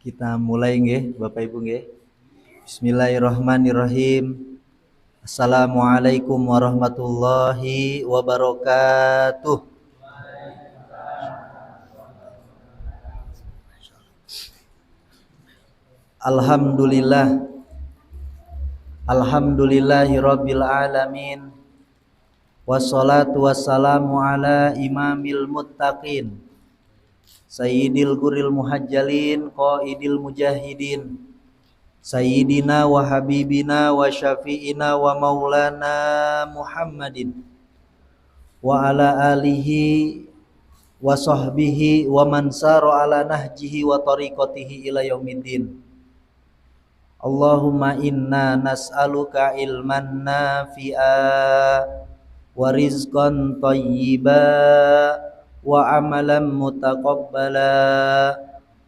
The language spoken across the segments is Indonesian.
Kita mulai nggih, Bapak Ibu nggih. Bismillahirrahmanirrahim. Assalamualaikum warahmatullahi wabarakatuh. Alhamdulillah. Alhamdulillahirabbil alamin. Wassalatu wassalamu ala imamil muttaqin. Sayyidil guril muhajjalin qaidil mujahidin. Sayyidina wa habibina wa syafi'ina wa maulana Muhammadin wa ala alihi wa sahbihi wa man sara ala nahjihi wa tariqatihi ila yaumiddin. Allahumma inna nas'aluka ilman nafi'a wa rizqan thayyiba wa amalan mutaqabbala.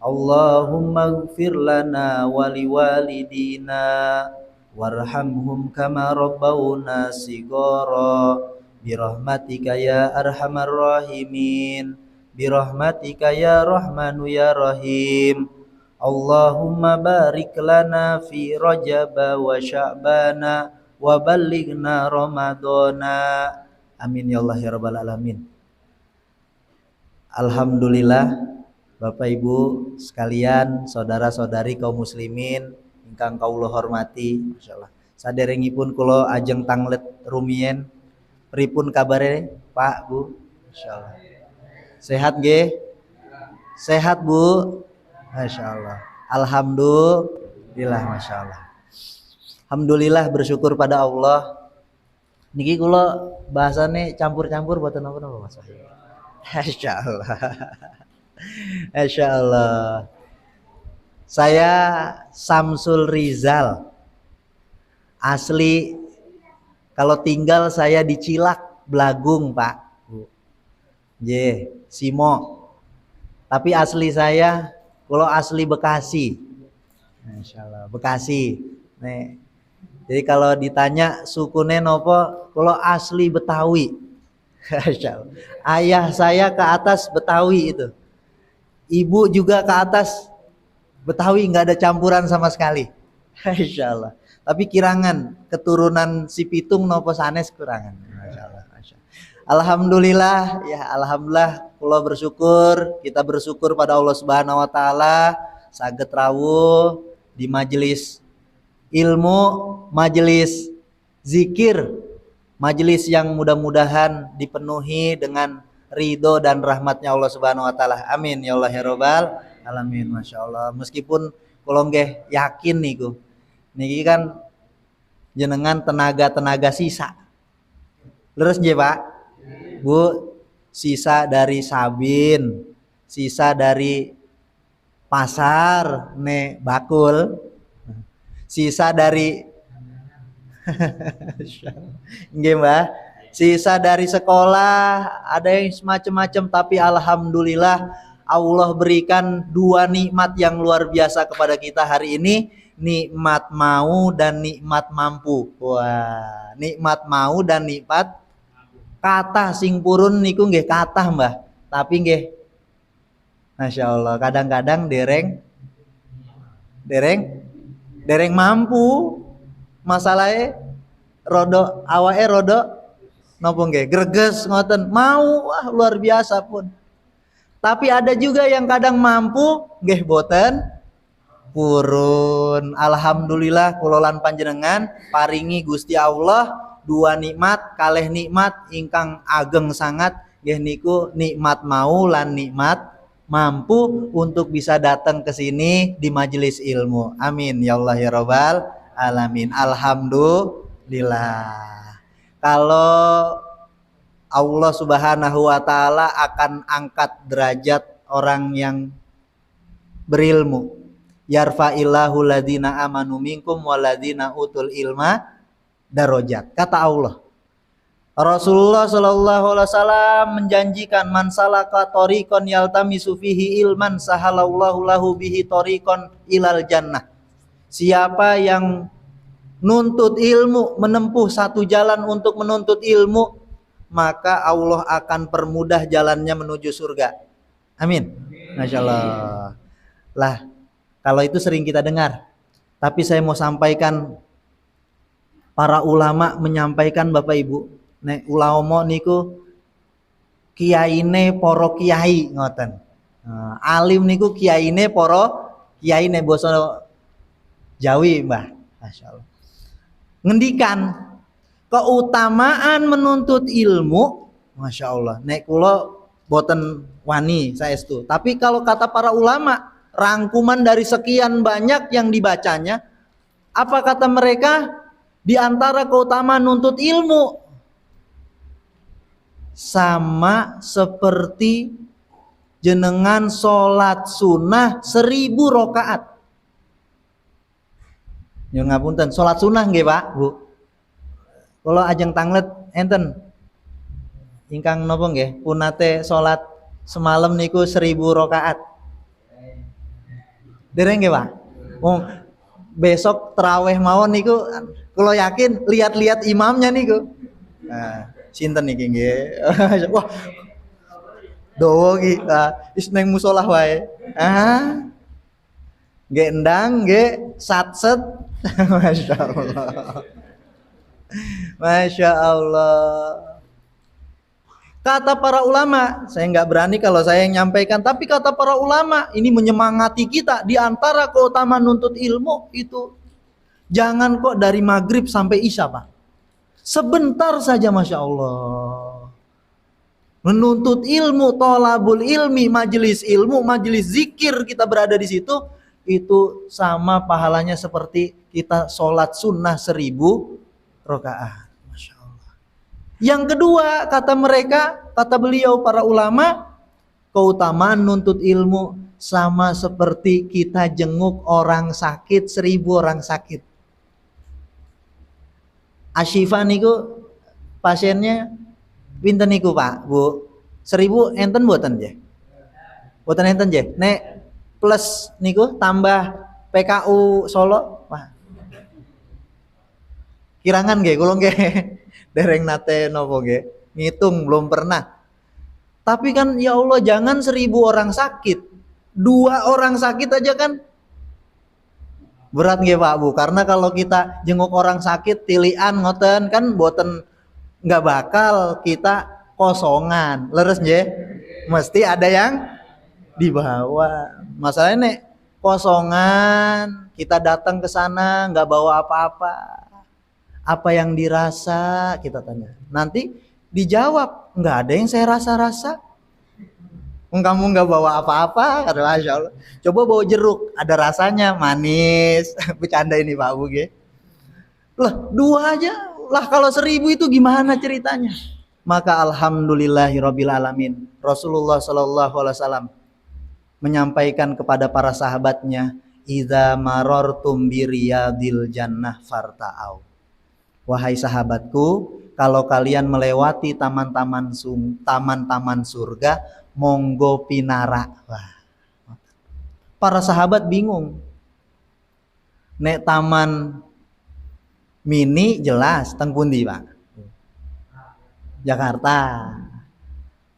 Allahumma ighfir lana wa liwalidina warhamhum kama rabbawna shighara birahmatika ya arhamar rahimin birahmatika ya rahmanu ya rahim. Allahumma barik lana fi rajaba wa sya'bana wa ballighna ramadana. Amin ya Allah ya rabbal alamin. Alhamdulillah, Bapak Ibu sekalian, saudara-saudari kaum muslimin ingkang kaula hormati, masyaallah. Saderengipun kula ajeng tanglet rumien, pripun kabare Pak Bu? Masyaallah. Sehat nggih? Sehat Bu? Masyaallah. Alhamdulillah, masyaallah. Alhamdulillah, bersyukur pada Allah. Niki kula bahasane campur-campur boten napa-napa Mas. Masyaallah. Masya Allah. Saya Samsul Rizal. Asli kalau tinggal saya di Cilak, Blagung, Pak. J, Simo. Tapi asli saya kalau asli Bekasi. Masya Allah, Bekasi. Nih. Jadi kalau ditanya sukune nopo, kalau asli Betawi. Masya Allah. Ayah saya ke atas Betawi itu. Ibu juga ke atas Betawi, nggak ada campuran sama sekali. Masya Allah. Tapi kirangan keturunan si Pitung nopo sanes kurangan. Masya Allah. Masya Allah. Alhamdulillah, ya alhamdulillah. Kula bersyukur, kita bersyukur pada Allah Subhanahu Wa Taala. Saged rawuh di majelis ilmu, majelis zikir, majelis yang mudah-mudahan dipenuhi dengan ridho dan rahmatnya Allah Subhanahu Wa Taala. Amin ya Allah ya Rabbal alamin. Masya Allah. Meskipun kalau nggih yakin niku, niki kan jenengan tenaga sisa. Terus nggih Pak, Bu, sisa dari Sabin, sisa dari pasar ne bakul, sisa dari nggih Mbah, sisa dari sekolah, ada yang semacam-macam, tapi alhamdulillah Allah berikan dua nikmat yang luar biasa kepada kita hari ini, nikmat mau dan nikmat mampu. Wah, nikmat mau dan nikmat kata sing purun niku nggih kathah Mbah, tapi nggih Masya Allah kadang-kadang dereng mampu. Masalahnya rodo awake rodo napa nggih greges ngoten, mau wah luar biasa pun. Tapi ada juga yang kadang mampu nggih boten purun. Alhamdulillah kula lan panjenengan paringi Gusti Allah dua nikmat, kalih nikmat ingkang ageng sangat nggih niku nikmat mau lan nikmat mampu untuk bisa datang ke sini di majelis ilmu. Amin ya Allah ya Rabbal alamin. Alhamdulillah. Kalau Allah Subhanahu Wa Taala akan angkat derajat orang yang berilmu. Yarfa'illahu ladina amanu minkum waladina utul ilma darajat. Kata Allah. Rasulullah Shallallahu Alaihi Wasallam menjanjikan man salaka tariqan yaltamisu fihi ilman sahalallahu lahu bihi tariqan ilal jannah. Siapa yang nuntut ilmu, menempuh satu jalan untuk menuntut ilmu, maka Allah akan permudah jalannya menuju surga. Amin. Masya Allah. Lah, Kalau itu sering kita dengar. Tapi saya mau sampaikan, para ulama menyampaikan Bapak Ibu, nek ulama niku kiyaine poro kiai ngoten. Alim niku kiyaine poro kiai nek basa Jawi, Mbah. Masyaallah. Ngendikan keutamaan menuntut ilmu, Masya Allah. Nek kula boten wani saestu. Tapi kalau kata para ulama, rangkuman dari sekian banyak yang dibacanya, apa kata mereka? Di antara keutamaan menuntut ilmu, sama seperti jenengan sholat sunnah 1000 rakaat. Ya ngapunten, sholat sunnah nggih Pak, Bu. Kalau ajeng tanglet enten ingkang napa nggih punate salat semalam niku 1000 rakaat. Dereng nggih Pak? Wong besok tarawih mawon niku kula yakin lihat-lihat imamnya niku. Nah, sinten niki nggih? Wah. Dawa iki wis nang musala wae. Nggih endang nggih satset. Masyaallah. Masya Allah. Kata para ulama, saya nggak berani kalau saya yang nyampaikan, tapi kata para ulama ini menyemangati kita. Di antara keutamaan nuntut ilmu itu, jangan kok dari maghrib sampai isya Pak, sebentar saja Masya Allah. Menuntut ilmu, tolabul ilmi, majelis ilmu, majelis zikir, kita berada di situ, itu sama pahalanya seperti kita sholat sunnah 1000 rakaat. Masya Allah. Yang kedua, kata mereka, kata beliau para ulama, keutamaan nuntut ilmu sama seperti kita jenguk orang sakit, 1000 orang sakit. Asyifa niku pasiennya pinten niku Pak, Bu? 1000 enten mboten nggih? Mboten enten nggih. Nek plus niku tambah PKU Solo, Wah. Kirangan nggih, kula nggih dereng nate nopo nggih, ngitung belum pernah. Tapi kan ya Allah, jangan 1000 orang sakit, 2 orang sakit aja kan berat nggih Pak Bu. Karena kalau kita jenguk orang sakit tilian ngoten kan boten, nggak bakal kita kosongan, leres nggih. Mesti ada yang dibawa. Masalahnya nek kosongan, kita datang ke sana nggak bawa apa-apa. Apa yang dirasa kita tanya. Nanti dijawab, nggak ada yang saya rasa-rasa. Kamu nggak bawa apa-apa, kata Masya Allah. Coba bawa jeruk, ada rasanya, manis. Bercanda ini Pak Bu. Lah 2 aja, lah kalau 1000 itu gimana ceritanya? Maka alhamdulillahirabbil alamin. Rasulullah sallallahu alaihi wasallam menyampaikan kepada para sahabatnya, idza marartum biriyadil jannah farta'au. Wahai sahabatku, kalau kalian melewati taman-taman surga, monggo pinara. Wah. Para sahabat bingung. Nek taman mini jelas teng pundi, Pak? Jakarta.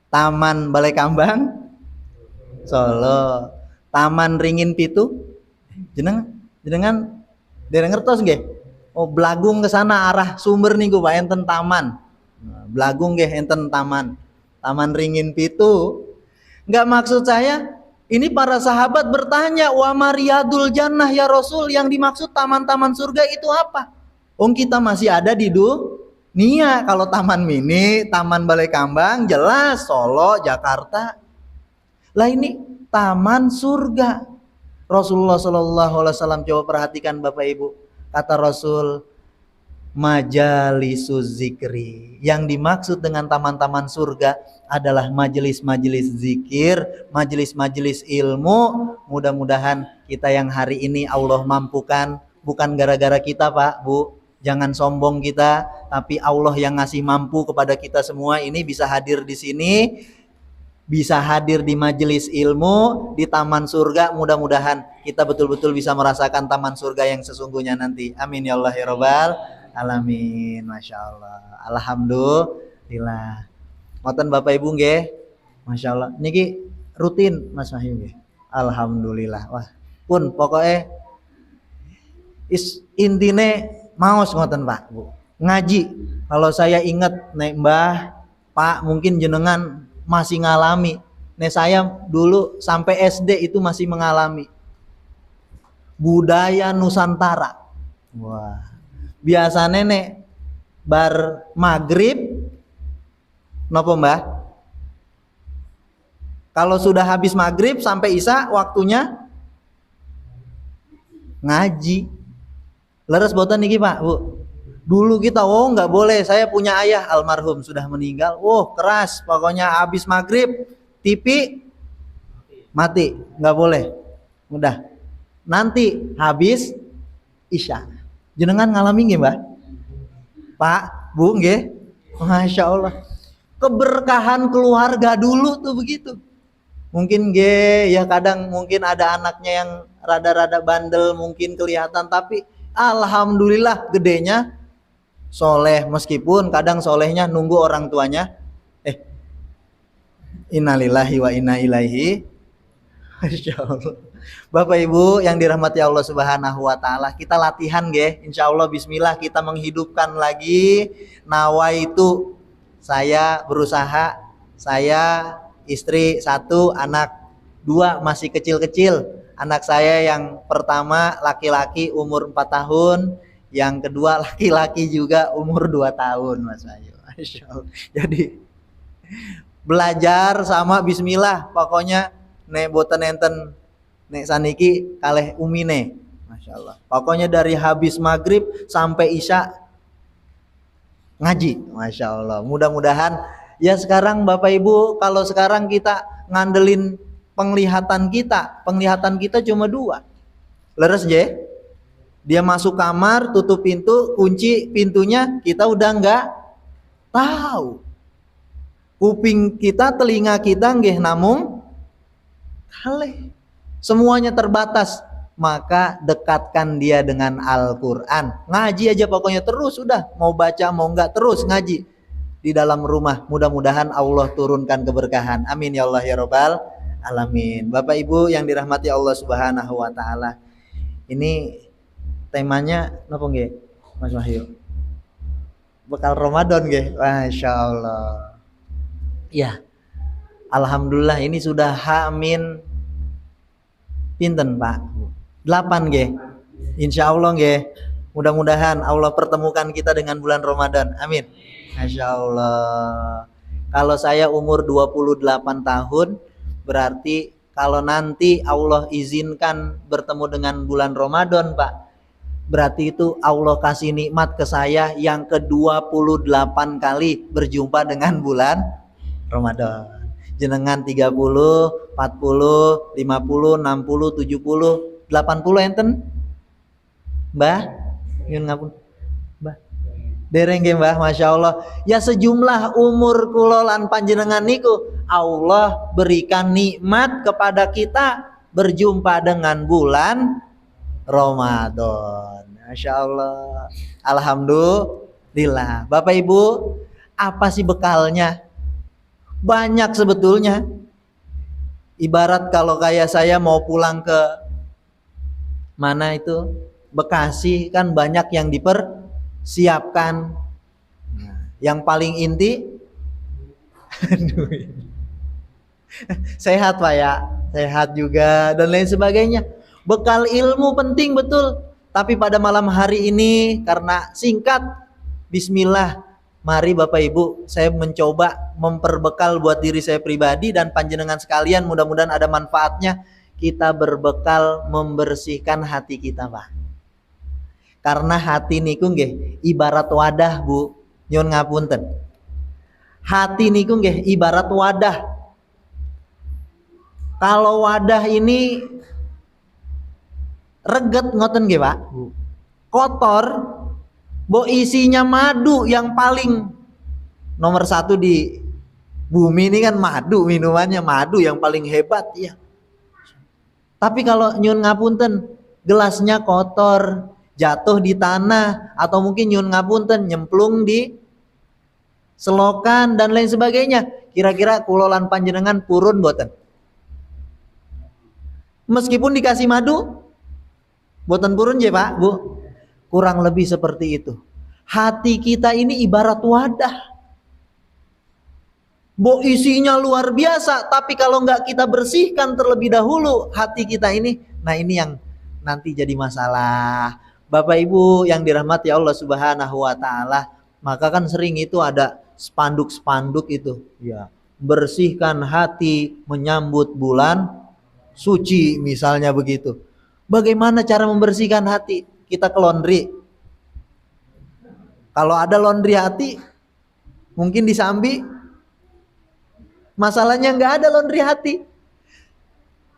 Taman Balai Kambang Solo. Taman Ringin Pitu jenengan dereng ngertos nggih? Oh, Blagung ke sana arah sumber niku Pak enten taman. Blagung nggih enten taman. Taman Ringin Pitu. Enggak, maksud saya ini para sahabat bertanya, wa mariyadul jannah ya Rasul, yang dimaksud taman-taman surga itu apa? Kita masih ada di dunia. Kalau taman mini, taman Balai Kambang jelas Solo, Jakarta. Lah ini taman surga. Rasulullah sallallahu alaihi wasallam, coba perhatikan Bapak Ibu. Kata Rasul, majalisuz zikri. Yang dimaksud dengan taman-taman surga adalah majelis-majelis zikir, majelis-majelis ilmu. Mudah-mudahan kita yang hari ini Allah mampukan, bukan gara-gara kita Pak, Bu. Jangan sombong kita, tapi Allah yang ngasih mampu kepada kita semua ini bisa hadir di sini, bisa hadir di majelis ilmu, di taman surga. Mudah-mudahan kita betul-betul bisa merasakan taman surga yang sesungguhnya nanti. Amin ya Allah ya Rabbal alamin. Masya Allah. Alhamdulillah. Ngoten Bapak Ibu nggih. Masya Allah. Niki rutin Mas Wahyu nggih. Alhamdulillah. Wah, pun pokoknya intine maos ngoten Pak Bu. Ngaji. Kalau saya ingat nek Mbah, Pak mungkin jenengan masih ngalami. Nek saya dulu sampai SD itu masih mengalami budaya Nusantara. Wah. Biasanya nek bar maghrib nopo Mbah? Kalau sudah habis maghrib sampai isya waktunya ngaji. Leres boten niki Pak Bu. Dulu kita nggak boleh, saya punya ayah almarhum sudah meninggal. Keras pokoknya habis maghrib TV mati, nggak boleh. Udah. Nanti habis isya. Jenengan ngalami nggih Mbah? Pak, Bu nggih? Masya Allah. Keberkahan keluarga dulu tuh begitu. Mungkin ya kadang mungkin ada anaknya yang rada-rada bandel mungkin kelihatan, tapi alhamdulillah gedenya soleh, meskipun kadang solehnya nunggu orang tuanya. Innalillahi wa inna ilaihi. Masya Allah. Bapak Ibu yang dirahmati Allah Subhanahu wa taala, kita latihan insya Allah bismillah kita menghidupkan lagi nawaitu. Saya berusaha, saya istri 1, anak 2 masih kecil-kecil. Anak saya yang pertama laki-laki umur 4 tahun, yang kedua laki-laki juga umur 2 tahun Mas Ayu. Masya Allah. Jadi belajar sama bismillah, pokoknya nek boten enten nek saniki kalih umine. Masya Allah. Pokoknya dari habis maghrib sampai isya ngaji. Masya Allah. Mudah-mudahan ya sekarang Bapak Ibu, kalau sekarang kita ngandelin penglihatan kita cuma 2. Leres je? Dia masuk kamar, tutup pintu, kunci pintunya, kita udah nggak tahu. Kuping kita, telinga kita nggih namung kalih. Semuanya terbatas. Maka dekatkan dia dengan Al-Quran. Ngaji aja pokoknya terus udah. Mau baca mau enggak terus ngaji di dalam rumah. Mudah-mudahan Allah turunkan keberkahan. Amin ya Allah ya Rabbal alamin. Bapak Ibu yang dirahmati Allah Subhanahu wa taala. Ini temanya napa nggih Mas Wahyu? Bekal Ramadan nggih. Masya Allah. Ya. Alhamdulillah ini sudah H-min pinten Pak? 8 nggih. Insya Allah nggih. Mudah-mudahan Allah pertemukan kita dengan bulan Ramadan. Amin. Masya Allah. Kalau saya umur 28 tahun, berarti kalau nanti Allah izinkan bertemu dengan bulan Ramadan Pak, berarti itu Allah kasih nikmat ke saya yang ke-28 kali berjumpa dengan bulan Ramadan. Jenengan 30, 40, 50, 60, 70, 80 enten? Mbah? Nyun ngapun. Mbah. Dereng nggih Mbah, Masya Allah. Ya sejumlah umur kula lan panjenengan niku Allah berikan nikmat kepada kita berjumpa dengan bulan Ramadan. Masya Allah. Alhamdulillah. Bapak Ibu, apa sih bekalnya? Banyak sebetulnya. Ibarat kalau kayak saya mau pulang ke mana itu Bekasi, kan banyak yang dipersiapkan. Nah, yang paling inti sehat Pak ya, sehat juga dan lain sebagainya. Bekal ilmu penting betul. Tapi pada malam hari ini karena singkat, bismillah, mari Bapak Ibu, saya mencoba memperbekal buat diri saya pribadi dan panjenengan sekalian, mudah-mudahan ada manfaatnya. Kita berbekal membersihkan hati kita Pak. Karena hati niku nggih ibarat wadah Bu, nyun ngapunten. Hati niku nggih ibarat wadah. Kalau wadah ini reget ngoten nggih Pak, kotor, bo isinya madu yang paling nomor 1 di bumi ini kan madu, minumannya madu yang paling hebat ya. Tapi kalau nyun ngapunten, gelasnya kotor, jatuh di tanah, atau mungkin nyun ngapunten nyemplung di selokan dan lain sebagainya, kira-kira kula lan panjenengan purun boten? Meskipun dikasih madu, boten purun ya Pak, Bu. Kurang lebih seperti itu. Hati kita ini ibarat wadah. Isinya luar biasa, tapi kalau nggak kita bersihkan terlebih dahulu hati kita ini, nah ini yang nanti jadi masalah. Bapak Ibu yang dirahmati Allah Subhanahu wa taala, maka kan sering itu ada spanduk-spanduk itu, ya. Bersihkan hati menyambut bulan suci misalnya begitu. Bagaimana cara membersihkan hati? Kita ke laundry. Kalau ada laundry hati, mungkin disambi. Masalahnya nggak ada laundry hati.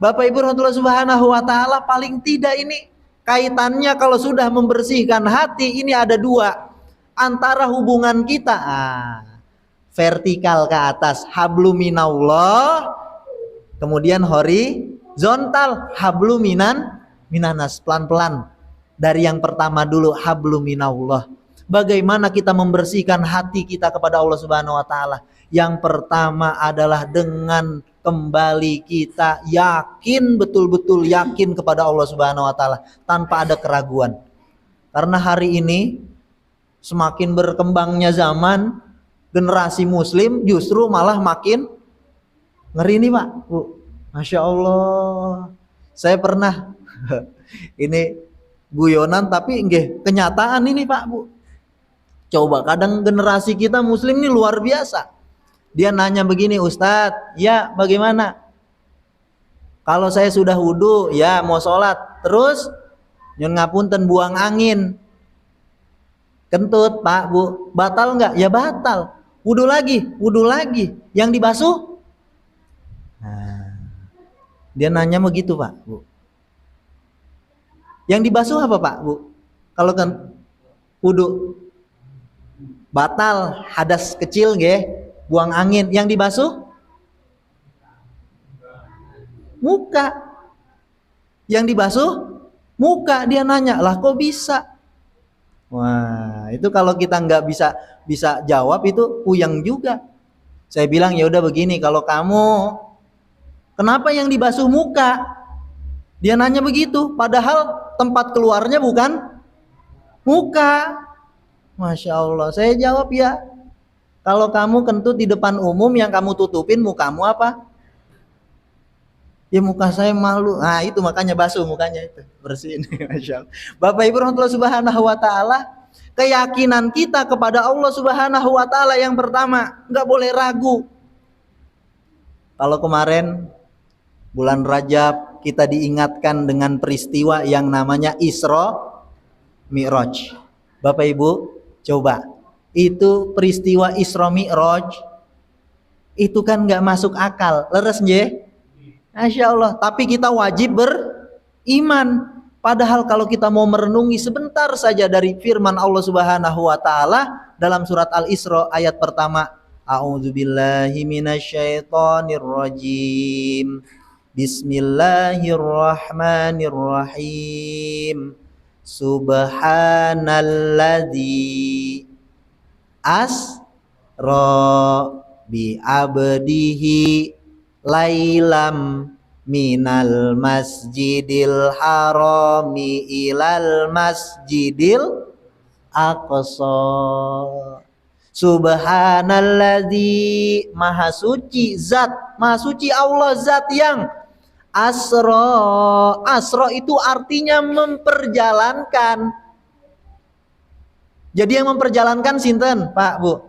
Bapak Ibu rahmatullah subhanahu wa ta'ala, paling tidak ini kaitannya kalau sudah membersihkan hati, ini ada dua. Antara hubungan kita vertikal ke atas, habluminallah, kemudian horizontal, habluminanas, pelan-pelan. Dari yang pertama dulu, habluminallah. Bagaimana kita membersihkan hati kita kepada Allah Subhanahu wa taala? Yang pertama adalah dengan kembali kita yakin, betul-betul yakin kepada Allah Subhanahu wa taala tanpa ada keraguan. Karena hari ini semakin berkembangnya zaman, generasi muslim justru malah makin ngeri nih Pak, Bu. Masya Allah. Saya pernah ini guyonan tapi nggih kenyataan ini Pak, Bu. Coba kadang generasi kita muslim ini luar biasa. Dia nanya begini, Ustadz, ya bagaimana? Kalau saya sudah wudhu, ya mau sholat, terus nyun ngapunten buang angin, kentut Pak, Bu, batal nggak? Ya batal. Wudhu lagi, yang dibasuh? Nah, dia nanya begitu Pak, Bu. Yang dibasuh apa Pak, Bu? Kalau kan wudhu batal, hadas kecil nggih, buang angin. Yang dibasuh muka. Yang dibasuh muka. Dia nanya, lah kok bisa? Wah, itu kalau kita nggak bisa jawab itu puyeng juga. Saya bilang ya udah begini, kalau kamu kenapa yang dibasuh muka? Dia nanya begitu, padahal tempat keluarnya bukan muka. Masya Allah, saya jawab ya. Kalau kamu kentut di depan umum, yang kamu tutupin mukamu apa? Ya muka saya malu. Nah itu makanya basuh mukanya itu, bersihin. Masya Allah. Bapak Ibu rahmatullah subhanahu wa ta'ala, keyakinan kita kepada Allah Subhanahu wa ta'ala yang pertama, nggak boleh ragu. Kalau kemarin bulan Rajab kita diingatkan dengan peristiwa yang namanya Isra Mi'raj. Bapak Ibu coba, itu peristiwa Isra Mi'raj itu kan nggak masuk akal, leres nggih? Masya Allah. Tapi kita wajib beriman. Padahal kalau kita mau merenungi sebentar saja dari firman Allah Subhanahu wa taala dalam surat Al-Isra ayat pertama, A'udzubillahi minasyaitonirrajim. Bismillahirrahmanirrahim. Subhanalladzi asra bi abdihi lailam minal masjidil harami ilal masjidil aqsa. Subhanalladzi, maha suci zat, maha suci Allah zat yang asra itu artinya memperjalankan. Jadi yang memperjalankan sinten Pak, Bu?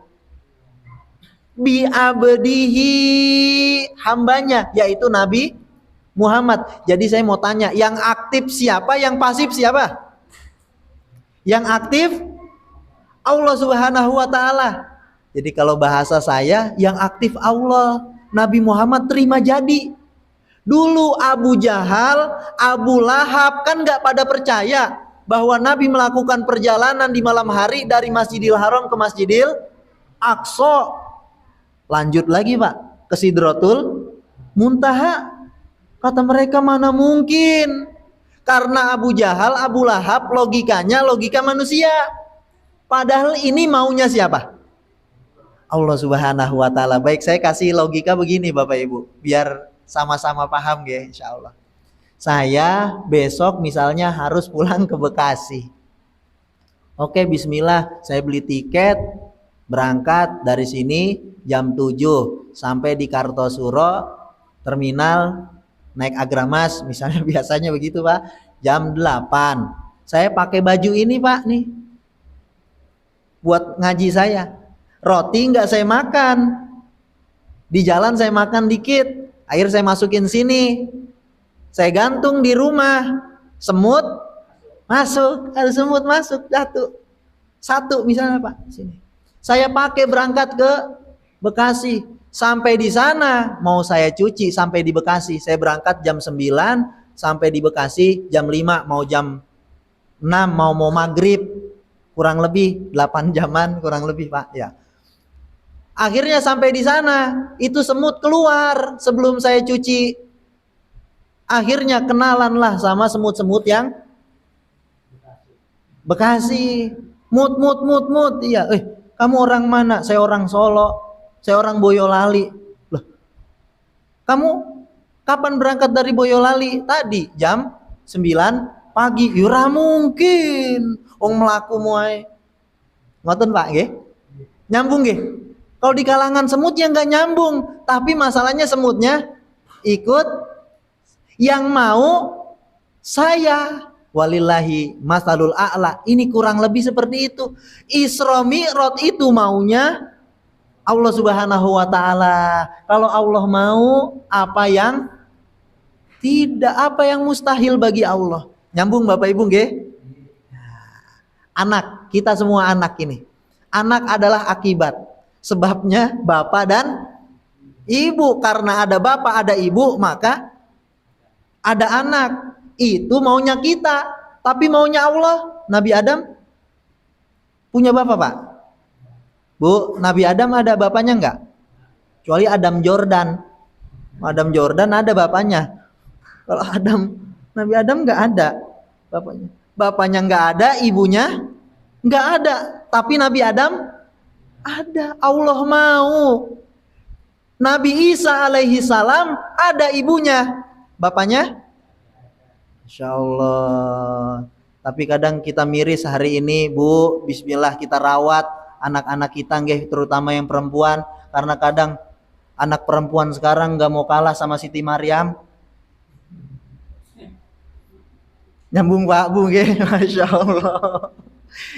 Bi abdihi, hambanya, yaitu Nabi Muhammad. Jadi saya mau tanya, yang aktif siapa, yang pasif siapa? Yang aktif Allah Subhanahu wa ta'ala. Jadi kalau bahasa saya, yang aktif Allah, Nabi Muhammad terima jadi. Dulu Abu Jahal, Abu Lahab kan gak pada percaya bahwa Nabi melakukan perjalanan di malam hari dari Masjidil Haram ke Masjidil Aqsa. Lanjut lagi Pak, ke Sidratul Muntaha. Kata mereka mana mungkin. Karena Abu Jahal, Abu Lahab logikanya logika manusia. Padahal ini maunya siapa? Allah Subhanahu wa ta'ala. Baik, saya kasih logika begini Bapak Ibu, biar sama-sama paham ya insya Allah. Saya besok misalnya harus pulang ke Bekasi. Oke, bismillah, saya beli tiket, berangkat dari sini jam 7 sampai di Kartosuro, terminal, naik Agramas, misalnya biasanya begitu Pak, jam 8. Saya pakai baju ini Pak nih, buat ngaji saya. Roti nggak saya makan, di jalan saya makan dikit, air saya masukin sini, saya gantung di rumah, semut masuk, ada semut masuk, jatuh. Satu misalnya Pak, sini. Saya pakai berangkat ke Bekasi. Sampai di sana mau saya cuci sampai di Bekasi. Saya berangkat jam 9, sampai di Bekasi jam 5, mau jam 6, mau maghrib. Kurang lebih 8 jaman kurang lebih Pak, ya. Akhirnya sampai di sana, itu semut keluar sebelum saya cuci. Akhirnya kenalanlah sama semut-semut yang Bekasi. Mut. Iya, kamu orang mana? Saya orang Solo. Saya orang Boyolali. Loh, kamu kapan berangkat dari Boyolali? Tadi jam 9 pagi. Yura mungkin. Melaku muai. Ngoten Pak, nggih? Nyambung nggih? Kalau di kalangan semut yang nggak nyambung, tapi masalahnya semutnya ikut yang mau saya. Walillahi masalul a'la. Ini kurang lebih seperti itu. Isra Mi'raj itu maunya Allah Subhanahu wa taala. Kalau Allah mau, apa yang tidak, apa yang mustahil bagi Allah. Nyambung Bapak Ibu nggih? Anak, kita semua anak ini. Anak adalah akibat. Sebabnya bapak dan ibu. Karena ada bapak, ada ibu, maka ada anak. Itu maunya kita. Tapi maunya Allah. Nabi Adam punya bapak Pak? Bu, Nabi Adam ada bapaknya enggak? Kecuali Adam Jordan. Adam Jordan ada bapaknya. Kalau Nabi Adam enggak ada bapaknya. Bapaknya enggak ada, ibunya enggak ada. Tapi Nabi Adam ada. Allah mau. Nabi Isa alaihi salam ada ibunya. Bapaknya? Insya Allah. Tapi kadang kita miris hari ini Bu. Bismillah kita rawat anak-anak kita nggih, terutama yang perempuan. Karena kadang anak perempuan sekarang gak mau kalah sama Siti Maryam. Nyambung Pak Bu nggih. Masya Allah.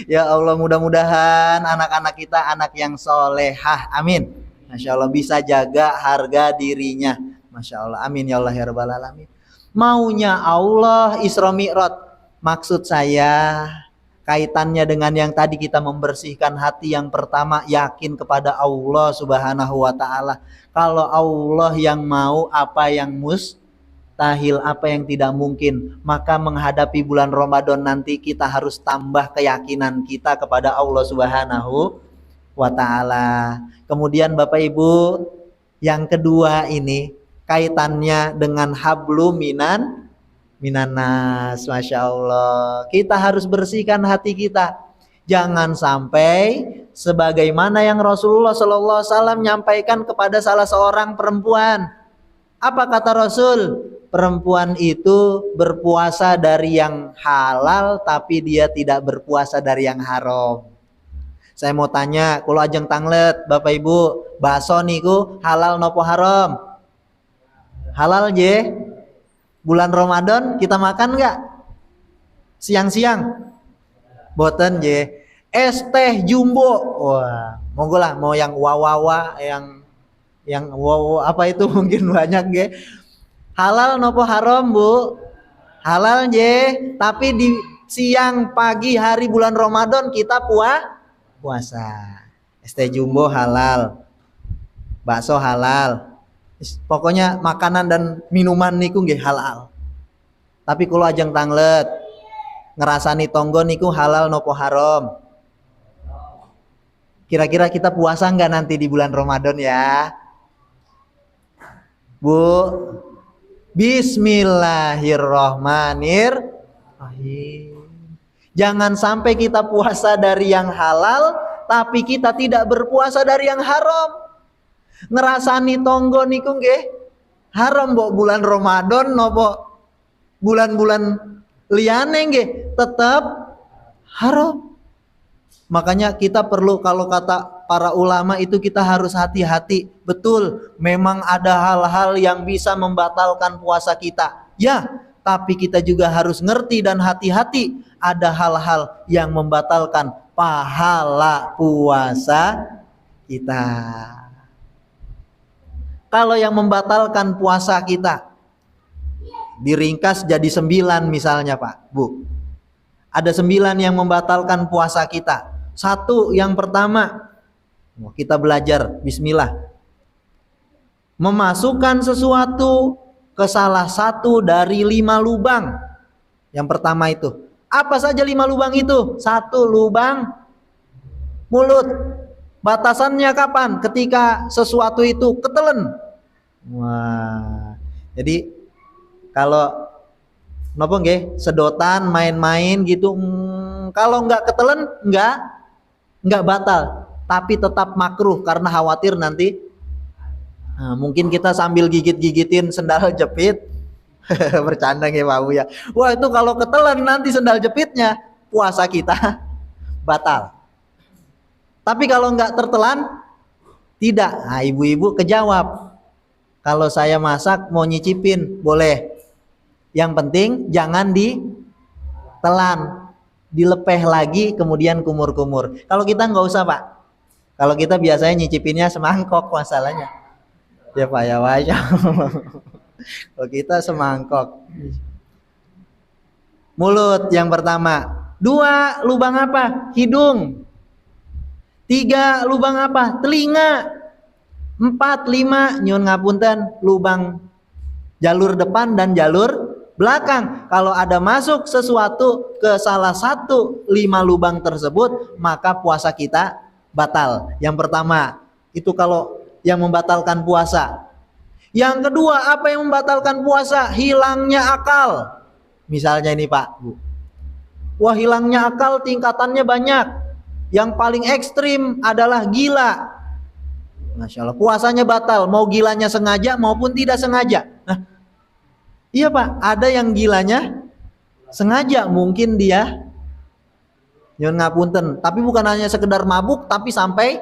Ya Allah, mudah-mudahan anak-anak kita anak yang solehah. Amin. Masya Allah, bisa jaga harga dirinya. Masya Allah. Amin ya Allah ya Rabbal Alamin. Maunya Allah Isra Mi'raj. Maksud saya kaitannya dengan yang tadi kita membersihkan hati yang pertama, yakin kepada Allah Subhanahu wa taala. Kalau Allah yang mau, apa yang mustahil, apa yang tidak mungkin, maka menghadapi bulan Ramadan nanti kita harus tambah keyakinan kita kepada Allah Subhanahu wa taala. Kemudian Bapak Ibu, yang kedua ini kaitannya dengan hablu minanas. Masya Allah, kita harus bersihkan hati kita. Jangan sampai sebagaimana yang Rasulullah SAW nyampaikan kepada salah seorang perempuan. Apa kata Rasul? Perempuan itu berpuasa dari yang halal, tapi dia tidak berpuasa dari yang haram. Saya mau tanya, kalau ajeng tanglet Bapak Ibu, bakso niku halal nopo haram? Halal je. Bulan Ramadan kita makan nggak? Siang-siang? Boten je. Es teh jumbo. Wah, monggo lah, mau yang wawawa, yang wow apa itu mungkin banyak je. Halal nopo haram Bu? Halal je. Tapi di siang, pagi hari bulan Ramadan kita puasa. Es teh jumbo halal. Bakso halal. Pokoknya makanan dan minuman niku nggih halal. Tapi kalau ajeng tanglet ngerasani tonggo niku halal nopo haram? Kira-kira kita puasa nggak nanti di bulan Ramadan ya? Bu, bismillahirrahmanirrahim. Jangan sampai kita puasa dari yang halal, tapi kita tidak berpuasa dari yang haram. Ngerasani tonggo niku nggih haram mbok bulan Ramadan nopo bulan-bulan liyane nggih tetap haram. Makanya kita perlu, kalau kata para ulama itu kita harus hati-hati. Betul, memang ada hal-hal yang bisa membatalkan puasa kita. Ya, tapi kita juga harus ngerti dan hati-hati. Ada hal-hal yang membatalkan pahala puasa kita. Kalau yang membatalkan puasa kita diringkas jadi 9 misalnya Pak, Bu. Ada 9 yang membatalkan puasa kita. Satu, yang pertama, kita belajar bismillah. Memasukkan sesuatu ke salah satu dari 5 lubang. Yang pertama itu. Apa saja 5 lubang itu? 1, lubang mulut. Batasannya kapan? Ketika sesuatu itu ketelen. Wah. Jadi kalau nopo nggih, sedotan main-main gitu, kalau nggak ketelen nggak batal, tapi tetap makruh karena khawatir nanti mungkin kita sambil gigit-gigitin sendal jepit. Bercanda nggih Pak Bu ya. Wah, itu kalau ketelen nanti sendal jepitnya puasa kita batal. Tapi kalau nggak tertelan tidak. Nah, ibu-ibu kejawab. Kalau saya masak mau nyicipin boleh. Yang penting jangan ditelan, dilepeh lagi kemudian kumur-kumur. Kalau kita nggak usah Pak. Kalau kita biasanya nyicipinnya semangkok masalahnya. Ya Pak ya Pak. Kalau kita semangkok. Mulut yang pertama. 2, lubang apa? Hidung. 3, lubang apa? Telinga. 4, 5, nyun ngapunten, lubang jalur depan dan jalur belakang. Kalau ada masuk sesuatu ke salah satu 5 lubang tersebut, maka puasa kita batal. Yang pertama, itu kalau yang membatalkan puasa. Yang kedua, apa yang membatalkan puasa? Hilangnya akal. Misalnya ini Pak, Bu. Wah, hilangnya akal tingkatannya banyak. Yang paling ekstrim adalah gila. Masya Allah, puasanya batal. Mau gilanya sengaja maupun tidak sengaja. Nah, iya Pak, ada yang gilanya sengaja, mungkin dia nyun ngapunten, tapi bukan hanya sekedar mabuk, tapi sampai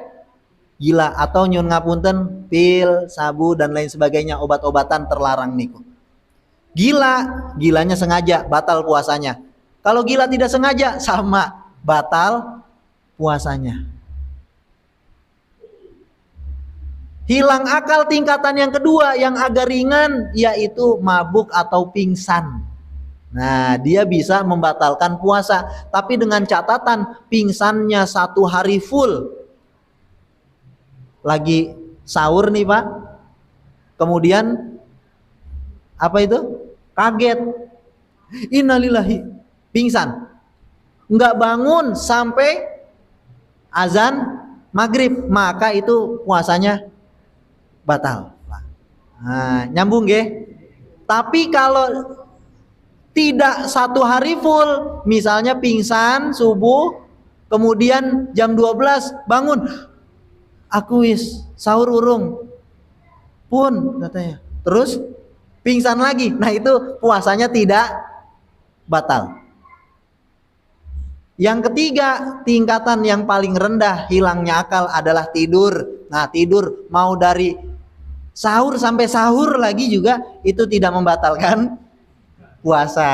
gila. Atau nyun ngapunten, pil, sabu dan lain sebagainya, obat-obatan terlarang niku. Gilanya sengaja, batal puasanya. Kalau gila tidak sengaja, sama, batal puasanya. Hilang akal tingkatan yang kedua yang agak ringan, yaitu mabuk atau pingsan. Nah, dia bisa membatalkan puasa, tapi dengan catatan pingsannya 1 hari full. Lagi sahur nih Pak, kemudian apa itu? Kaget, innalillahi, pingsan, nggak bangun sampai azan maghrib, maka itu puasanya batal. Nah, nyambung nggih. Tapi kalau tidak 1 hari full, misalnya pingsan subuh, kemudian jam 12 bangun, aku wis sahur urung pun katanya, terus pingsan lagi. Nah, itu puasanya tidak batal. Yang ketiga, tingkatan yang paling rendah hilangnya akal adalah tidur. Nah, tidur mau dari sahur sampai sahur lagi juga itu tidak membatalkan puasa.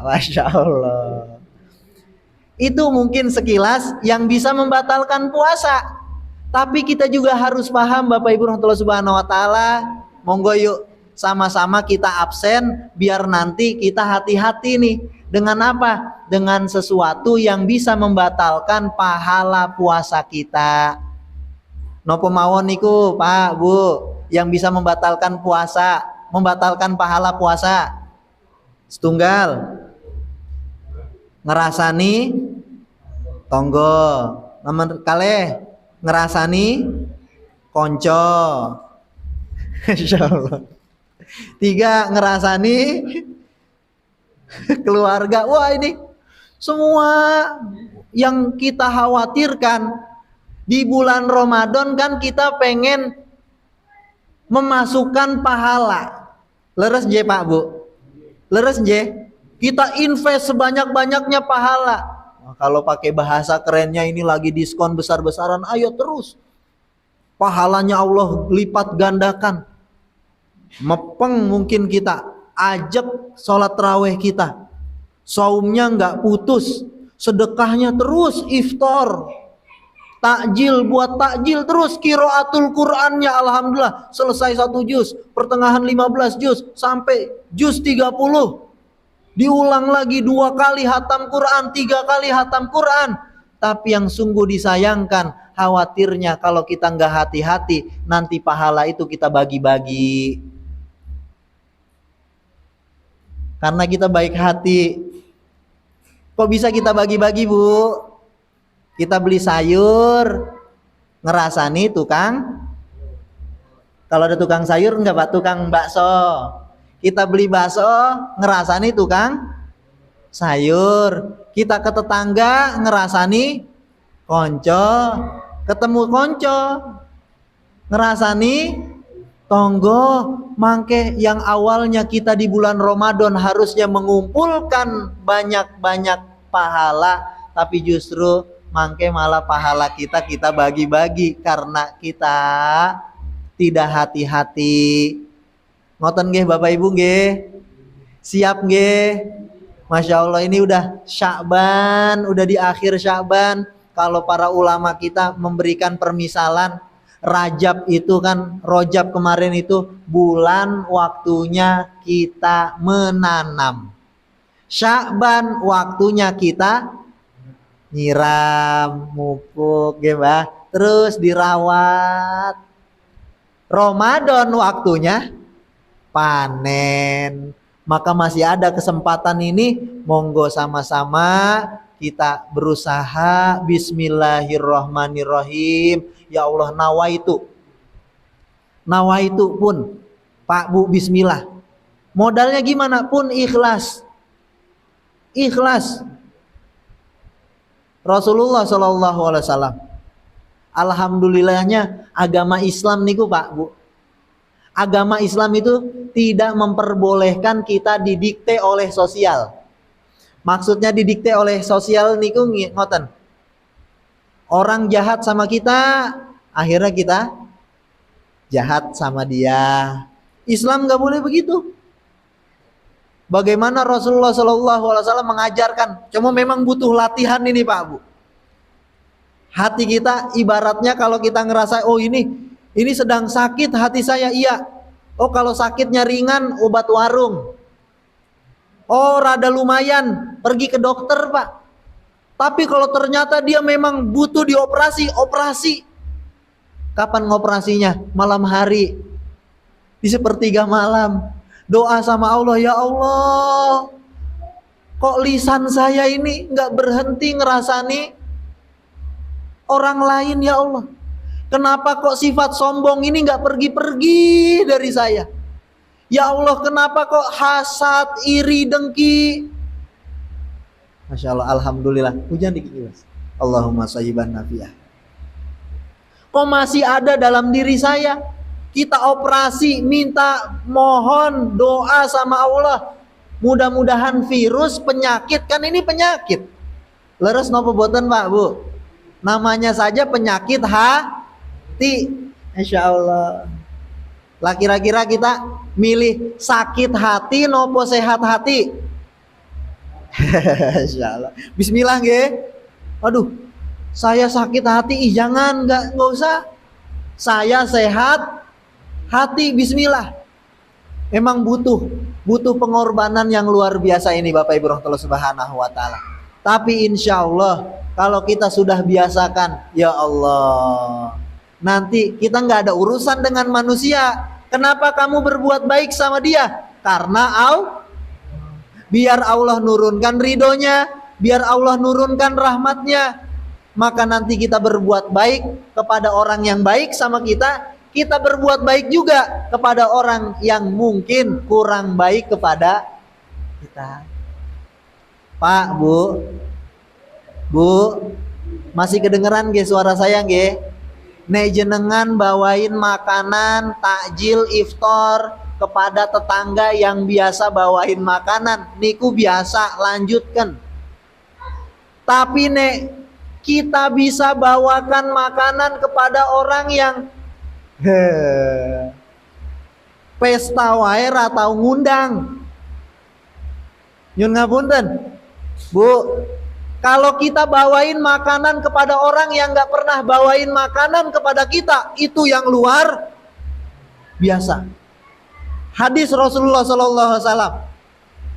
Masya Allah. Itu mungkin sekilas yang bisa membatalkan puasa. Tapi kita juga harus paham Bapak Ibu rahmatullah subhanahu wa ta'ala. Monggo yuk sama-sama kita absen, biar nanti kita hati-hati nih. Dengan apa? Dengan sesuatu yang bisa membatalkan pahala puasa kita. Nopo mawon niku Pak Bu, yang bisa membatalkan puasa, membatalkan pahala puasa. Setunggal, ngerasani tonggo, nomor kalih ngerasani konco. Insyaallah. 3, ngerasani keluarga. Wah, ini semua yang kita khawatirkan di bulan Ramadan kan kita pengen memasukkan pahala. Leres je Pak Bu. Leres nje? Kita invest sebanyak-banyaknya pahala. Nah, kalau pakai bahasa kerennya ini lagi diskon besar-besaran, ayo terus. Pahalanya Allah lipat gandakan. Mepeng mungkin kita, ajak sholat tarawih kita. Saumnya nggak putus, sedekahnya terus, iftar. Takjil buat takjil terus, qiraatul Qur'annya alhamdulillah selesai 1 juz, pertengahan 15 juz sampai juz 30. Diulang lagi 2 kali hatam Quran, 3 kali hatam Quran. Tapi yang sungguh disayangkan, khawatirnya kalau kita nggak hati-hati, nanti pahala itu kita bagi-bagi. Karena kita baik hati. Kok bisa kita bagi-bagi, Bu? Kita beli sayur, ngerasani tukang. Kalau ada tukang sayur enggak Pak, tukang bakso. Kita beli bakso, ngerasani tukang sayur. Kita ke tetangga, ngerasani konco. Ketemu konco, ngerasani tonggo. Mangke yang awalnya kita di bulan Ramadan harusnya mengumpulkan banyak-banyak pahala, tapi justru mangke malah pahala kita bagi-bagi karena kita tidak hati-hati. Ngoten nggih Bapak Ibu nggih? Siap nggih? Masya Allah, ini udah Sya'ban, udah di akhir Sya'ban. Kalau para ulama kita memberikan permisalan, Rajab itu kan, Rojab kemarin itu bulan waktunya kita menanam. Sya'ban waktunya kita nyiram, mupuk, gimana? Terus dirawat. Ramadan waktunya panen. Maka masih ada kesempatan ini, monggo sama-sama kita berusaha. Bismillahirrahmanirrahim. Ya Allah, nawaitu pun Pak Bu, bismillah. Modalnya gimana pun ikhlas. Rasulullah SAW, alhamdulillahnya agama Islam niku Pak Bu, agama Islam itu tidak memperbolehkan kita didikte oleh sosial. Maksudnya didikte oleh sosial niku ngoten. Orang jahat sama kita, akhirnya kita jahat sama dia. Islam nggak boleh begitu. Bagaimana Rasulullah SAW mengajarkan? Cuma memang butuh latihan ini Pak Bu. Hati kita ibaratnya kalau kita ngerasa, oh ini sedang sakit hati saya, iya. Oh kalau sakitnya ringan, obat warung. Oh rada lumayan, pergi ke dokter Pak. Tapi kalau ternyata dia memang butuh dioperasi, operasi. Kapan ngoperasinya? Malam hari. Di sepertiga malam. Doa sama Allah, ya Allah, kok lisan saya ini gak berhenti ngerasani orang lain ya Allah. Kenapa kok sifat sombong ini gak pergi-pergi dari saya? Ya Allah, kenapa kok hasad, iri, dengki? Masya Allah, alhamdulillah. Hujan dikit Mas. Allahumma shayyiban nafi'ah. Kok masih ada dalam diri saya? Kita operasi, minta mohon doa sama Allah. Mudah-mudahan virus, penyakit, kan ini penyakit. Leres nopo boten Pak Bu? Namanya saja penyakit hati. Insya Allah. Lah kira-kira kita milih sakit hati nopo sehat hati? Insya Allah. Bismillah nggih. Aduh, saya sakit hati, jangan, nggak usah. Saya sehat hati, bismillah. Emang butuh pengorbanan yang luar biasa ini Bapak Ibu rahmatullah subhanahu wa ta'ala. Tapi insya Allah kalau kita sudah biasakan, ya Allah, nanti kita nggak ada urusan dengan manusia. Kenapa kamu berbuat baik sama dia? Karena biar Allah nurunkan ridhonya, biar Allah nurunkan rahmatnya. Maka nanti kita berbuat baik kepada orang yang baik sama kita, kita berbuat baik juga kepada orang yang mungkin kurang baik kepada kita. Pak, Bu, masih kedengeran nggih suara saya nggih? Nek jenengan bawain makanan, takjil, iftar, kepada tetangga yang biasa bawain makanan, niku biasa, lanjutkan. Tapi nek kita bisa bawakan makanan kepada orang yang pesta wae ra tau ngundang. Nyun ngapunten, Bu, kalau kita bawain makanan kepada orang yang gak pernah bawain makanan kepada kita, itu yang luar biasa. Hadis Rasulullah SAW.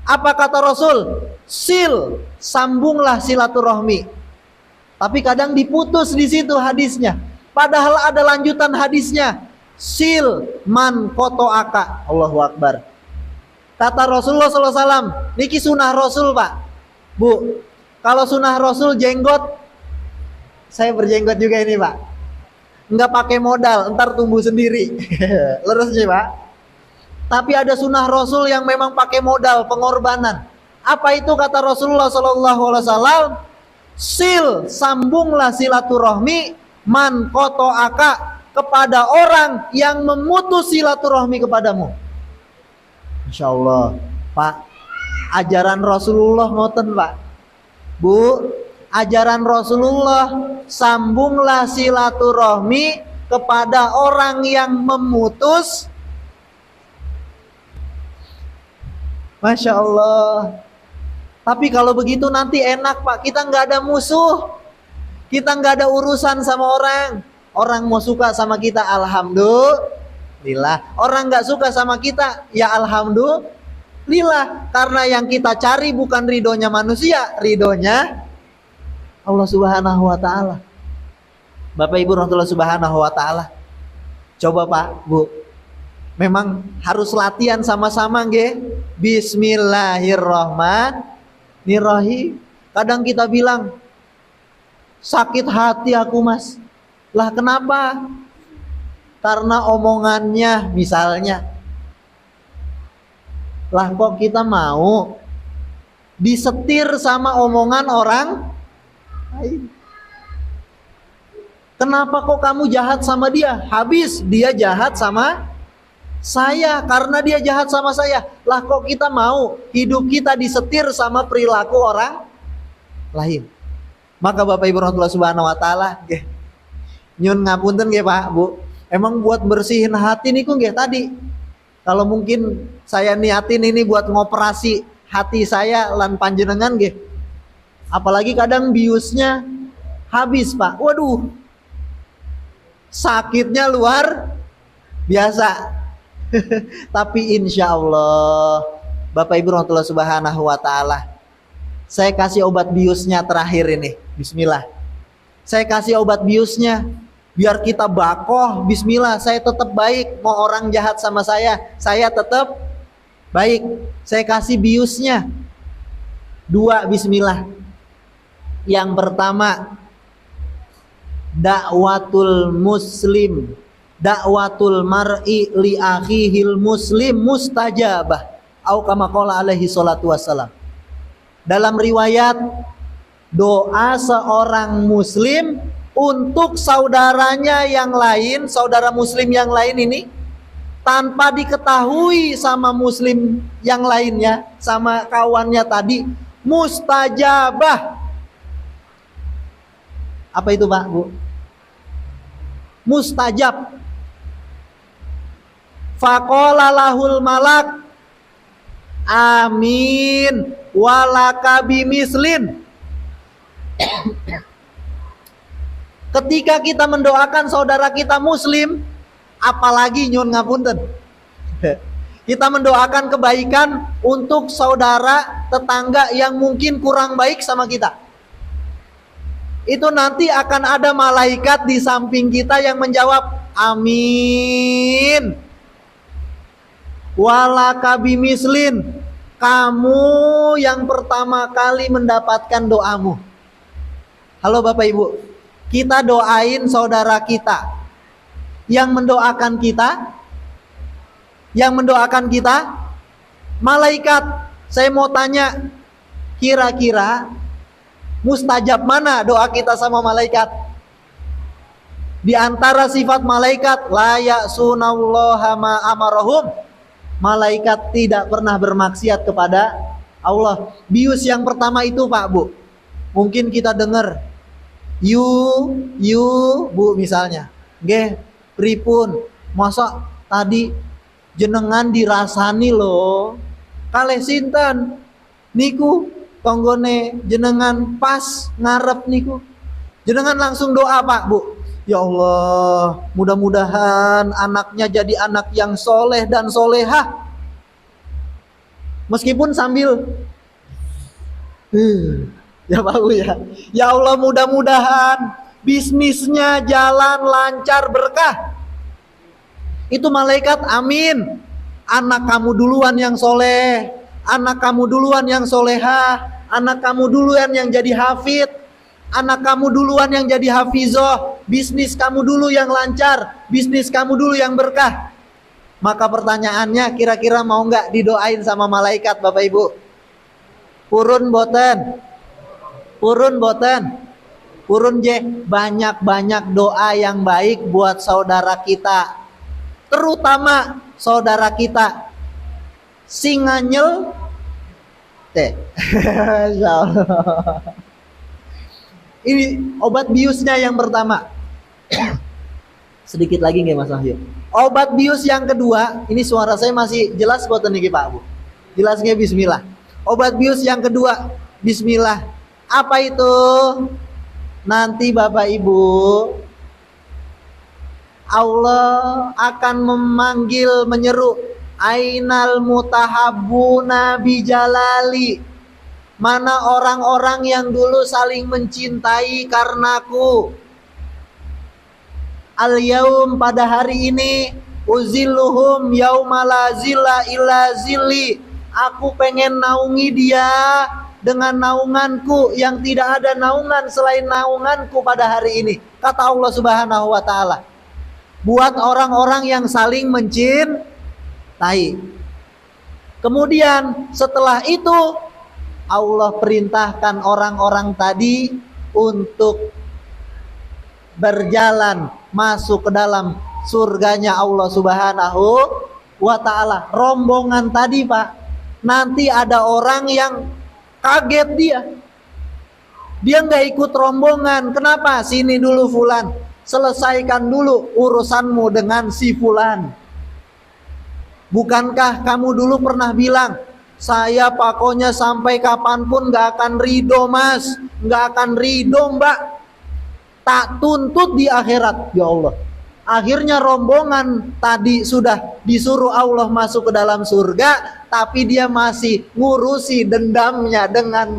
Apa kata Rasul? Sil, sambunglah silaturahmi. Tapi kadang diputus di situ hadisnya. Padahal ada lanjutan hadisnya. Sil man koto aka. Allahu Akbar. Kata Rasulullah SAW, niki sunnah Rasul, Pak. Bu, kalau sunnah Rasul jenggot, saya berjenggot juga ini, Pak. Nggak pakai modal, ntar tumbuh sendiri. Lurus sih, Pak. Tapi ada sunnah Rasul yang memang pakai modal, pengorbanan. Apa itu kata Rasulullah SAW? Sil, sambunglah silaturahmi, man koto aka, kepada orang yang memutus silaturahmi kepadamu. Insya Allah, Pak, ajaran Rasulullah ngoten, Pak. Bu, ajaran Rasulullah, sambunglah silaturahmi kepada orang yang memutus. Masya Allah. Tapi kalau begitu nanti enak, Pak, kita nggak ada musuh, kita nggak ada urusan sama orang. Orang mau suka sama kita, alhamdulillah. Orang nggak suka sama kita, ya alhamdulillah. Karena yang kita cari bukan ridhonya manusia, ridhonya Allah Subhanahu wa Ta'ala. Bapak Ibu rahmatullah Subhanahu wa Ta'ala. Coba Pak, Bu, memang harus latihan sama-sama nggih. Bismillahirrahmanirrahim. Kadang kita bilang, sakit hati aku, Mas. Lah kenapa? Karena omongannya misalnya. Lah kok kita mau disetir sama omongan orang lain? Kenapa kok kamu jahat sama dia? Habis dia jahat sama saya, karena dia jahat sama saya. Lah kok kita mau hidup kita disetir sama perilaku orang lain? Maka Bapak Ibu rahmatullah Subhanahu wa Ta'ala, nyun ngapunten nggih Pak, Bu. Emang buat bersihin hati niku nggih tadi. Kalau mungkin saya niatin ini buat ngoperasi hati saya lan panjenengan nggih. Apalagi kadang biusnya habis, Pak. Waduh. Sakitnya luar biasa. Tapi insya Allah, Bapak Ibu rahmatullah Subhanahu wa Ta'ala, saya kasih obat biusnya terakhir ini. Bismillah. Saya kasih obat biusnya. Biar kita bakoh, bismillah, saya tetap baik. Mau orang jahat sama saya tetap baik. Saya kasih biusnya 2, bismillah. Yang pertama, dakwatul muslim, dakwatul mar'i li akhihil muslim mustajabah. Au kama qala alaihi salatu wassalam. Dalam riwayat, doa seorang muslim untuk saudaranya yang lain, saudara muslim yang lain ini, tanpa diketahui sama muslim yang lainnya, sama kawannya tadi, mustajabah. Apa itu Pak, Bu? Mustajab. Faqala lahul malak, amin walaka bimislin. Ketika kita mendoakan saudara kita muslim, apalagi nyun ngapunten, kita mendoakan kebaikan untuk saudara tetangga yang mungkin kurang baik sama kita, itu nanti akan ada malaikat di samping kita yang menjawab amin walaka bimislin. Kamu yang pertama kali mendapatkan doamu. Halo Bapak Ibu, kita doain saudara kita yang mendoakan kita, malaikat. Saya mau tanya, kira-kira mustajab mana doa kita sama malaikat? Di antara sifat malaikat, la ya'sunallaha ma amarahum malaikat tidak pernah bermaksiat kepada Allah. Bius yang pertama itu Pak Bu, mungkin kita dengar you Bu misalnya, nggih pripun masa tadi jenengan dirasani loh kalih sinten niku tonggone jenengan pas ngarep niku, jenengan langsung doa Pak Bu, ya Allah mudah-mudahan anaknya jadi anak yang soleh dan solehah, meskipun sambil ya Pak Bu ya, ya Allah mudah-mudahan bisnisnya jalan lancar berkah. Itu malaikat amin. Anak kamu duluan yang soleh, anak kamu duluan yang solehah, anak kamu duluan yang jadi hafid, anak kamu duluan yang jadi hafizoh, bisnis kamu dulu yang lancar, bisnis kamu dulu yang berkah. Maka pertanyaannya, kira-kira mau nggak didoain sama malaikat Bapak Ibu? Purun boten, purun boten, purun je. Banyak-banyak doa yang baik buat saudara kita, terutama saudara kita singanyel teh. Ini obat biusnya yang pertama. Sedikit lagi nggih Mas Wahyu. Obat bius yang kedua, ini suara saya masih jelas boten niki Pak Bu? Jelas nggih? Bismillah. Obat bius yang kedua, bismillah. Apa itu? Nanti Bapak Ibu, Allah akan memanggil, menyeru, ainal mutahabbuna bijalali, mana orang-orang yang dulu saling mencintai karenaku. Al-yaum, pada hari ini, uzilluhum yaumala zilla illa zilli, aku pengen naungi dia dengan naunganku yang tidak ada naungan selain naunganku pada hari ini, kata Allah Subhanahu wa ta'ala. Buat orang-orang yang saling mencintai. Kemudian setelah itu Allah perintahkan orang-orang tadi untuk berjalan masuk ke dalam surganya Allah Subhanahu wa ta'ala. Rombongan tadi Pak, nanti ada orang yang kaget, dia nggak ikut rombongan. Kenapa? Sini dulu fulan, selesaikan dulu urusanmu dengan si fulan. Bukankah kamu dulu pernah bilang, saya pokoknya sampai kapanpun gak akan ridho Mas, gak akan ridho Mbak, tak tuntut di akhirat. Ya Allah, akhirnya rombongan tadi sudah disuruh Allah masuk ke dalam surga, tapi dia masih ngurusi dendamnya dengan